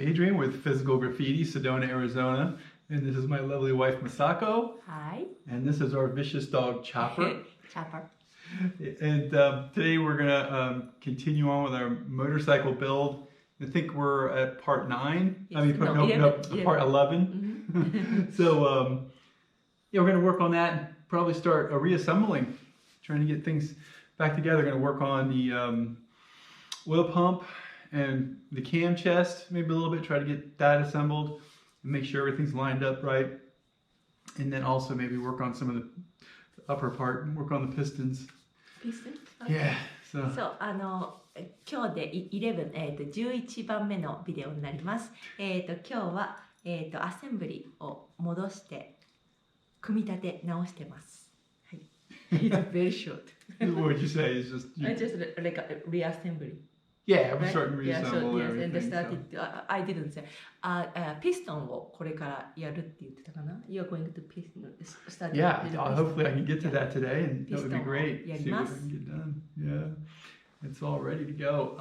Adrian with Physical Graffiti, Sedona, Arizona. And this is my lovely wife, Masako. Hi. And this is our vicious dog, Chopper. Chopper. And today we're going to continue on with our motorcycle build. I think we're at part 9. Yes, no, part 11. Mm-hmm. So, yeah, we're going to work on that and probably start reassembling, trying to get things back together. We're going to work on the oil pump and the cam chest, maybe a little bit, try to get that assembled and make sure everything's lined up right. And then also maybe work on some of the upper part and work on the pistons. Piston? Okay. Yeah. So, 今日で11番目のビデオになります。今日は、アセンブリを戻して組み立て直してます。はい。It's very short. what would you say? Is just like a reassembly. Yeah, we're Right? starting to Yeah, reassemble yes, everything. and started. I didn't say. ピストンをこれからやるって言ってたかな。You're going to start. Yeah, hopefully I can get to that today, and that would be great. Piston. See what I can get done. Yeah, it's all ready to go.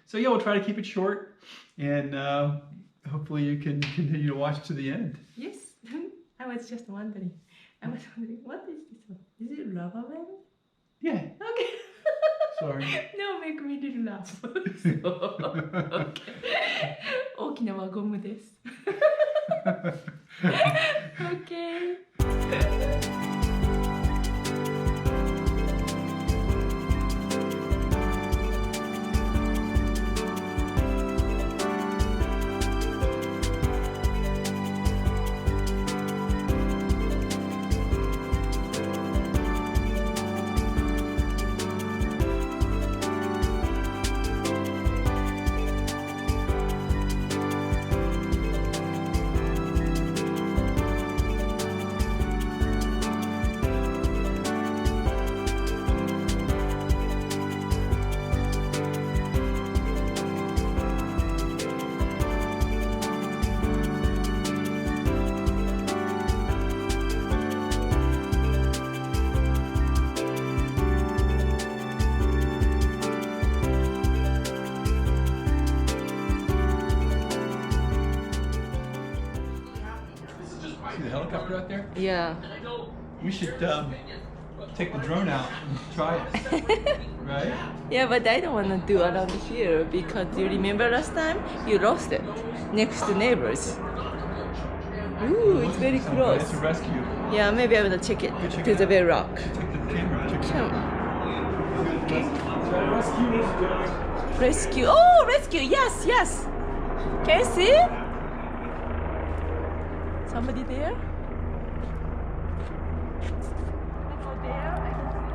So yeah, we'll try to keep it short, and hopefully you can continue to watch to the end. Yes, I was just wondering. What is this one? Is it rubber band? Yeah. Okay. Sorry. No, make me little laugh. Okay. 大きな輪ゴムです。Okay. See the helicopter out there? Yeah. We should take the drone out and try it. Right? Yeah, but I don't want to do around here because you remember last time you lost it next to neighbors. Ooh, it's very close. It's a rescue. Yeah, maybe I will check it Check to it the out. very rock. Take the camera. Check it out. Rescue. Oh, rescue. Yes, yes. Can you see? Somebody there?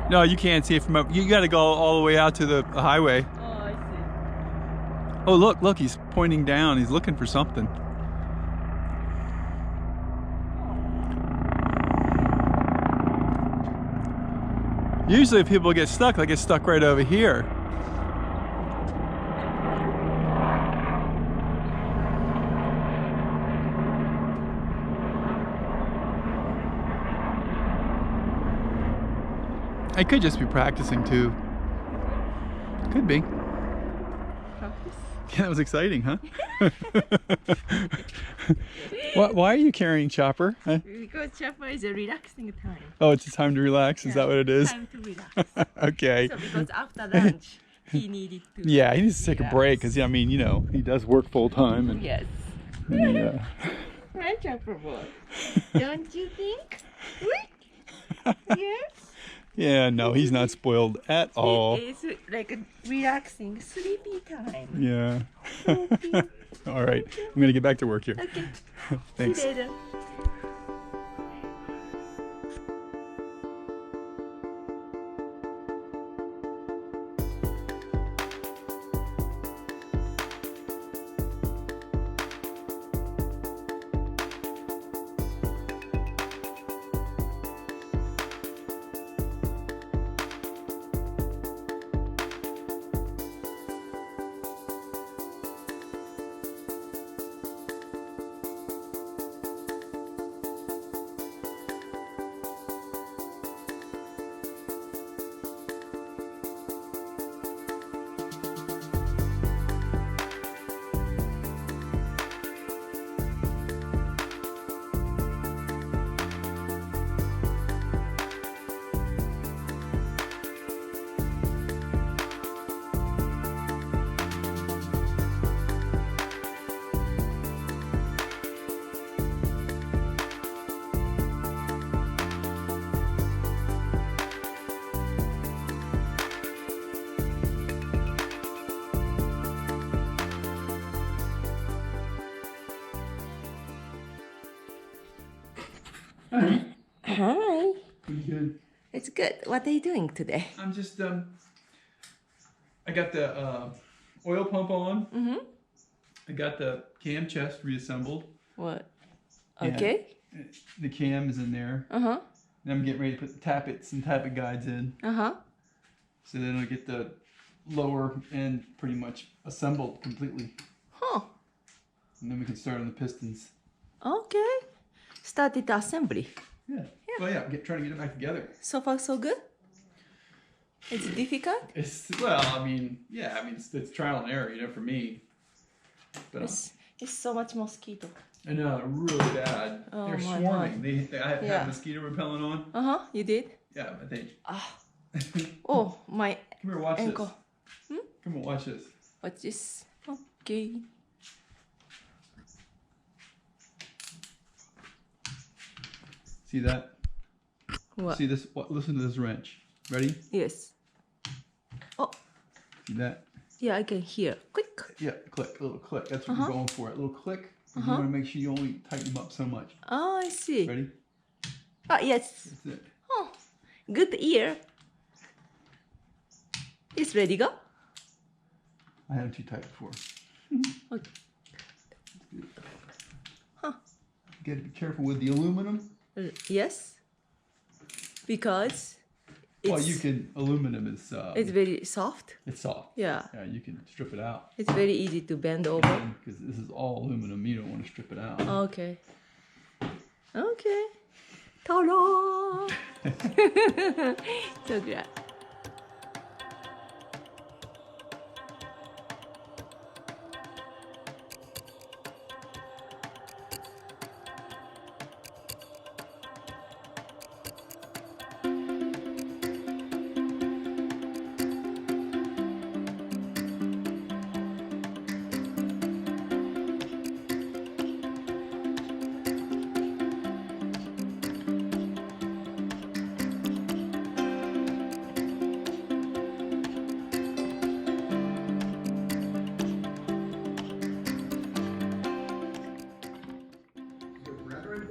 No, you can't see it from up. You got to go all the way out to the highway. Oh, I see. Oh, look, he's pointing down. He's looking for something. Usually if people get stuck, they get stuck right over here. I could just be practicing too. Could be. Practice. Yeah, that was exciting, huh? Why are you carrying Chopper? Huh? Because Chopper is a relaxing time. Oh, it's a time to relax? Is that what it is? Time to relax. Okay. So because after lunch, he needed to. Yeah, he needs to take a relax. break because, I mean, you know, he does work full time. And, Yes. yeah. Right, Chopper boy. Don't you think? Yes. Yeah, no, he's not spoiled at all. It is like a relaxing, sleepy time. Yeah. All right, I'm going to get back to work here. Okay. Thanks. See you later. Hi. Hi. Pretty good. It's good. What are you doing today? I'm just I got the oil pump on. Mm-hmm. I got the cam chest reassembled. What? And Okay. the cam is in there. Uh-huh. And I'm getting ready to put the tappets and tappet guides in. Uh-huh. So then I'll get the lower end pretty much assembled completely. Huh. And then we can start on the pistons. Okay. Started the assembly. Yeah. Well, yeah, trying to get it back together. So far, so good? It's difficult? It's trial and error, for me. But It's so much mosquito. I know, they're really bad. Oh, They're my swarming. God. They have mosquito repellent on. Uh-huh. You did? Yeah, but they. Ah. Oh, my Come here, watch ankle. this. Come on, watch this. Watch this. Okay. See that? What? See this? Listen to this wrench. Ready? Yes. Oh, See that? yeah, I can hear. Quick. Yeah, click, a little click. That's what you're going for. A little click. And you Uh-huh. want to make sure you only tighten them up so much. Oh, I see. Ready? Ah, yes. That's it. Oh, good ear. It's ready, go? I had them too tight before. Okay. Huh. You gotta be careful with the aluminum. Yes. Because Well, you can. Aluminum is. it's very soft. It's soft. Yeah. Yeah, you can strip it out. It's very easy to bend over. Because this is all aluminum. You don't want to strip it out. Okay. Okay. Ta-da! So glad.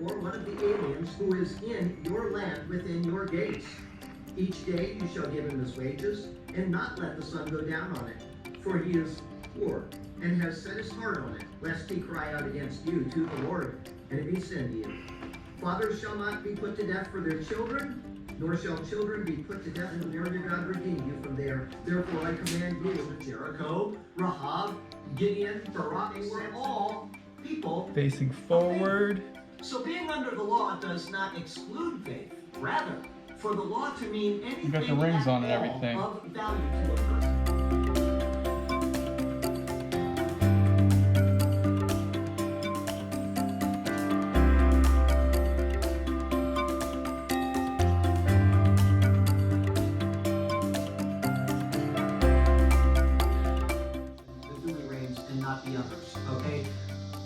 Or one of the aliens who is in your land within your gates. Each day you shall give him his wages, and not let the sun go down on it. For he is poor, and has set his heart on it, lest he cry out against you to the Lord, and it be sin to you. Fathers shall not be put to death for their children, nor shall children be put to death until your God redeem you from there. Therefore I command you, Jericho, Rahab, Gideon, Barak, they were all people Facing forward. So being under the law does not exclude faith. Rather, for the law to mean anything got the rings at on and all everything. of value to a person. The duly reigns and not the others. Okay?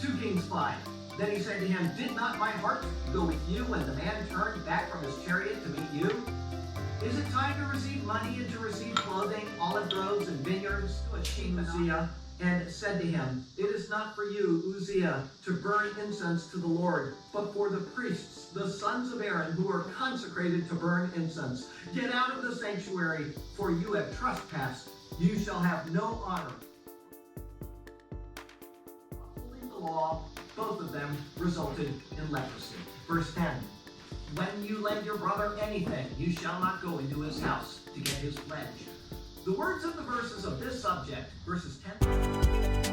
2 Kings 5. Then he said to him, Did not my heart go with you when the man turned back from his chariot to meet you? Is it time to receive money and to receive clothing, olive groves and vineyards? King Uzziah, and said to him, It is not for you, Uzziah, to burn incense to the Lord, but for the priests, the sons of Aaron, who are consecrated to burn incense. Get out of the sanctuary, for you have trespassed. You shall have no honor. Upholding the law, both of them resulted in leprosy. Verse 10. When you lend your brother anything, you shall not go into his house to get his pledge. The words of the verses of this subject, verses 10.